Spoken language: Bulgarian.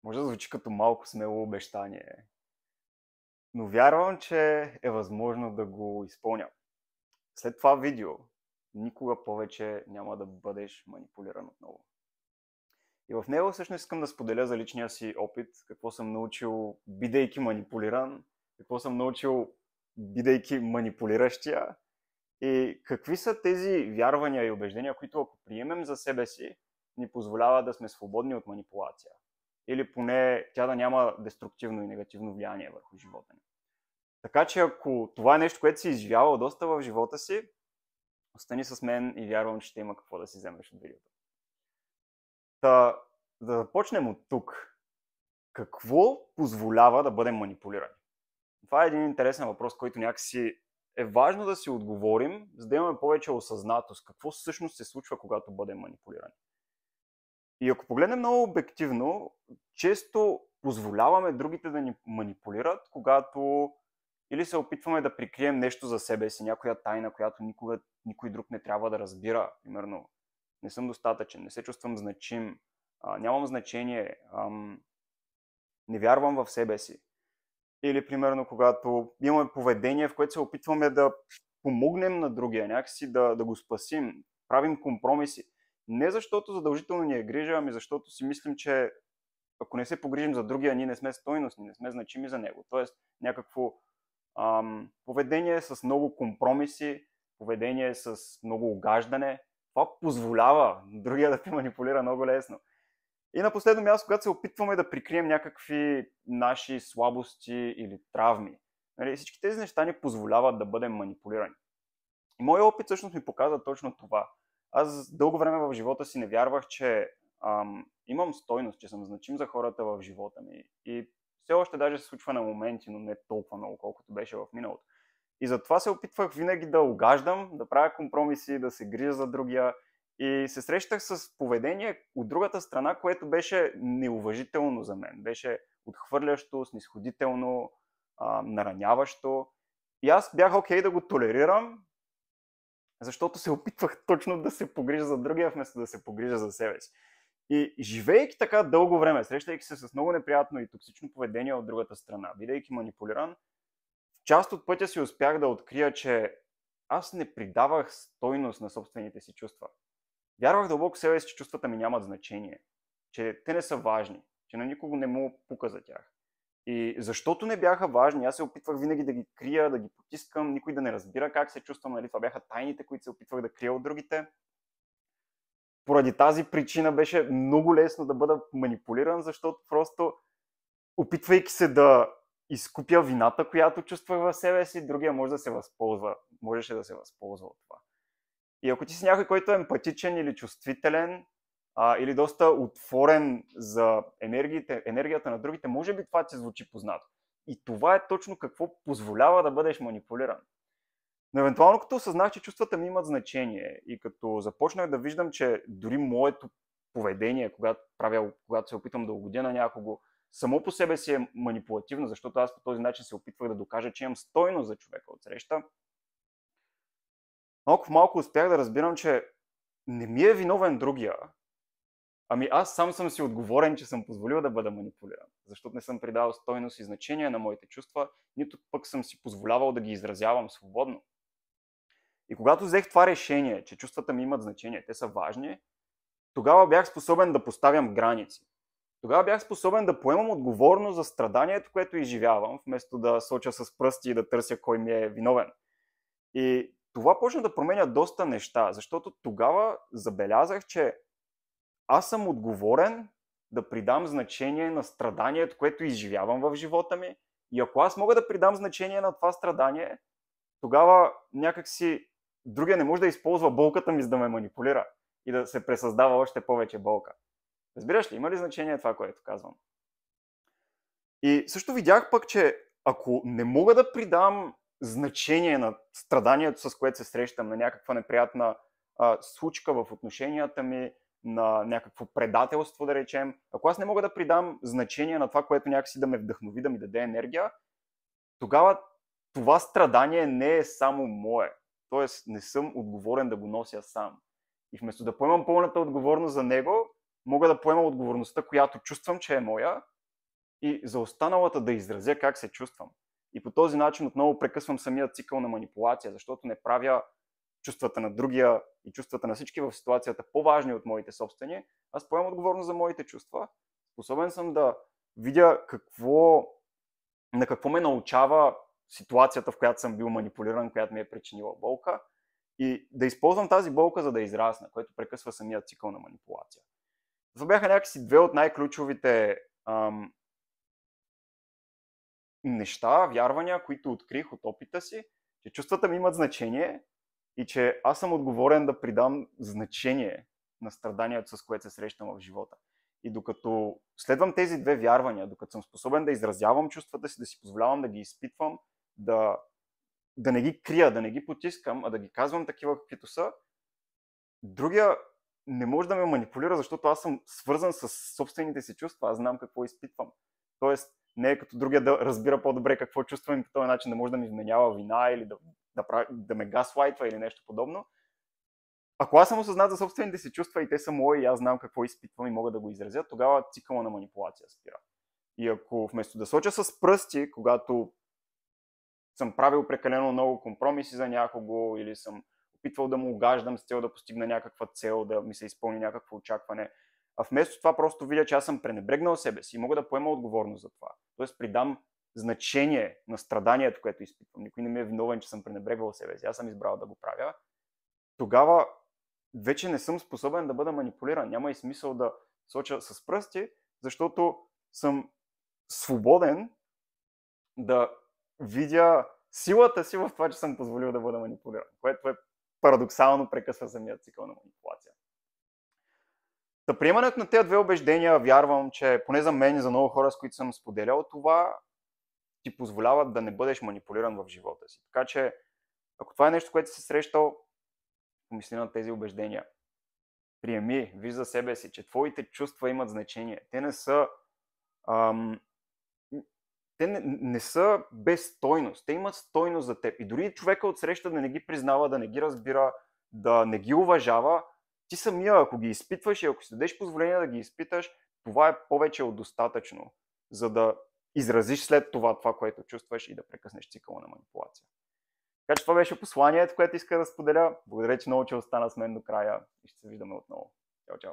Може да звучи като малко смело обещание, но вярвам, че е възможно да го изпълня. След това видео никога повече няма да бъдеш манипулиран отново. И в него всъщност искам да споделя за личния си опит, какво съм научил бидейки манипулиран, какво съм научил бидейки манипулиращия и какви са тези вярвания и убеждения, които ако приемем за себе си, ни позволява да сме свободни от манипулация. Или поне тя да няма деструктивно и негативно влияние върху живота ни. Така че ако това е нещо, което си изживявал доста в живота си, остани с мен и вярвам, че ще има какво да си вземеш от видеото. Да започнем от тук. Какво позволява да бъдем манипулирани? Това е един интересен въпрос, който някакси е важно да си отговорим, за да имаме повече осъзнатост. Какво всъщност се случва, когато бъдем манипулирани? И ако погледнем много обективно, често позволяваме другите да ни манипулират, когато или се опитваме да прикрием нещо за себе си, някоя тайна, която никой друг не трябва да разбира. Примерно, не съм достатъчен, не се чувствам значим, нямам значение, не вярвам в себе си. Или, примерно, когато имаме поведение, в което се опитваме да помогнем на другия, някакси да го спасим, правим компромиси. Не защото задължително ни е грижа, ами защото си мислим, че ако не се погрижим за другия, ние не сме стойностни, не сме значими за него. Тоест, някакво поведение с много компромиси, поведение с много огаждане. Това позволява другия да те манипулира много лесно. И на последно място, когато се опитваме да прикрием някакви наши слабости или травми. Нали, всички тези неща ни позволяват да бъдем манипулирани. И моят опит всъщност ми показва точно това. Аз дълго време в живота си не вярвах, че имам стойност, че съм значим за хората в живота ми. И все още даже се случва на моменти, но не толкова много, колкото беше в миналото. И затова се опитвах винаги да угаждам, да правя компромиси, да се грижа за другия. И се срещах с поведение от другата страна, което беше неуважително за мен. Беше отхвърлящо, снисходително, нараняващо. И аз бях окей да го толерирам, защото се опитвах точно да се погрижа за другия, вместо да се погрижа за себе си. И живеейки така дълго време, срещайки се с много неприятно и токсично поведение от другата страна, бидейки манипулиран, част от пътя си успях да открия, че аз не придавах стойност на собствените си чувства. Вярвах дълбоко в себе си, че чувствата ми нямат значение, че те не са важни, че на никого не му пука за тях. И защото не бяха важни, аз се опитвах винаги да ги крия, да ги потискам, никой да не разбира как се чувствам, нали? Това бяха тайните, които се опитвах да крия от другите. Поради тази причина беше много лесно да бъда манипулиран, защото просто опитвайки се да изкупя вината, която чувствах в себе си, другия можеше да се възползва от това. И ако ти си някой, който е емпатичен или чувствителен, или доста отворен за енергията на другите, може би това ти звучи познато. И това е точно какво позволява да бъдеш манипулиран. Но евентуално като осъзнах, че чувствата ми имат значение и като започнах да виждам, че дори моето поведение, когато се опитвам да угодя на някого, само по себе си е манипулативно, защото аз по този начин се опитвах да докажа, че имам стойност за човека от среща. Малко в малко успях да разбирам, че не ми е виновен другия, ами аз сам съм си отговорен, че съм позволил да бъда манипулиран, защото не съм придавал стойност и значение на моите чувства, нито пък съм си позволявал да ги изразявам свободно. И когато взех това решение, че чувствата ми имат значение, те са важни, тогава бях способен да поставям граници. Тогава бях способен да поемам отговорност за страданието, което изживявам, вместо да соча с пръсти и да търся кой ми е виновен. И това почна да променя доста неща, защото тогава забелязах, че аз съм отговорен да придам значение на страданието, което изживявам в живота ми. И ако аз мога да придам значение на това страдание, тогава някакси другия не може да използва болката ми, за да ме манипулира и да се пресъздава още повече болка. Разбираш ли, има ли значение това, което казвам? И също видях пък, че ако не мога да придам значение на страданието, с което се срещам, на някаква неприятна случка в отношенията ми, на някакво предателство, да речем, ако аз не мога да придам значение на това, което някакси да ме вдъхнови, да ми даде енергия, тогава това страдание не е само мое. Тоест не съм отговорен да го нося сам. И вместо да поемам пълната отговорност за него, мога да поема отговорността, която чувствам, че е моя, и за останалата да изразя как се чувствам. И по този начин отново прекъсвам самия цикъл на манипулация, защото не правя чувствата на другия и чувствата на всички в ситуацията по-важни от моите собствени. Аз поемам отговорност за моите чувства. Способен съм да видя на какво ме научава ситуацията, в която съм бил манипулиран, която ми е причинила болка, и да използвам тази болка, за да израсна, което прекъсва самия цикъл на манипулация. Това бяха някакси две от най-ключовите неща, вярвания, които открих от опита си, че чувствата ми имат значение и че аз съм отговорен да придам значение на страданието, с което се срещам в живота. И докато следвам тези две вярвания, докато съм способен да изразявам чувствата си, да си позволявам да ги изпитвам, да не ги крия, да не ги потискам, а да ги казвам такива каквито са, другия не може да ме манипулира, защото аз съм свързан с собствените си чувства, аз знам какво изпитвам. Тоест, не е като другия да разбира по-добре какво чувствам и по този начин да може да ми вменява вина или да ме газлайтва или нещо подобно. Ако аз съм осъзнат за собствените си чувства и те са мои и аз знам какво изпитвам и мога да го изразя, тогава цикъла на манипулация спира. И ако вместо да соча с пръсти, когато съм правил прекалено много компромиси за някого или съм опитвал да му угаждам с цел да постигна някаква цел, да ми се изпълни някакво очакване, а вместо това просто видя, че аз съм пренебрегнал себе си и мога да поема отговорност за това. Тоест придам значение на страданието, което изпитвам. Никой не ми е виновен, че съм пренебрегвал себе си. Аз съм избрал да го правя. Тогава вече не съм способен да бъда манипулиран. Няма и смисъл да соча с пръсти, защото съм свободен да видя силата си в това, че съм позволил да бъда манипулиран, което е парадоксално прекъсва самия цикъл на манипулация. Та приемането на тези две убеждения, вярвам, че поне за мен и за много хора, с които съм споделял това, ти позволяват да не бъдеш манипулиран в живота си. Така че, ако това е нещо, което си срещал, помисли на тези убеждения. Приеми, виж за себе си, че твоите чувства имат значение. Те не са не са без стойност. Те имат стойност за теб. И дори човека отсреща да не ги признава, да не ги разбира, да не ги уважава, ти самия, ако ги изпитваш и ако си дадеш позволение да ги изпиташ, това е повече от достатъчно, за да изразиш след това, което чувстваш и да прекъснеш цикъла на манипулация. Така че това беше посланието, което иска да споделя. Благодаря, че много че остана с мен до края и ще се виждаме отново. Чао, чао!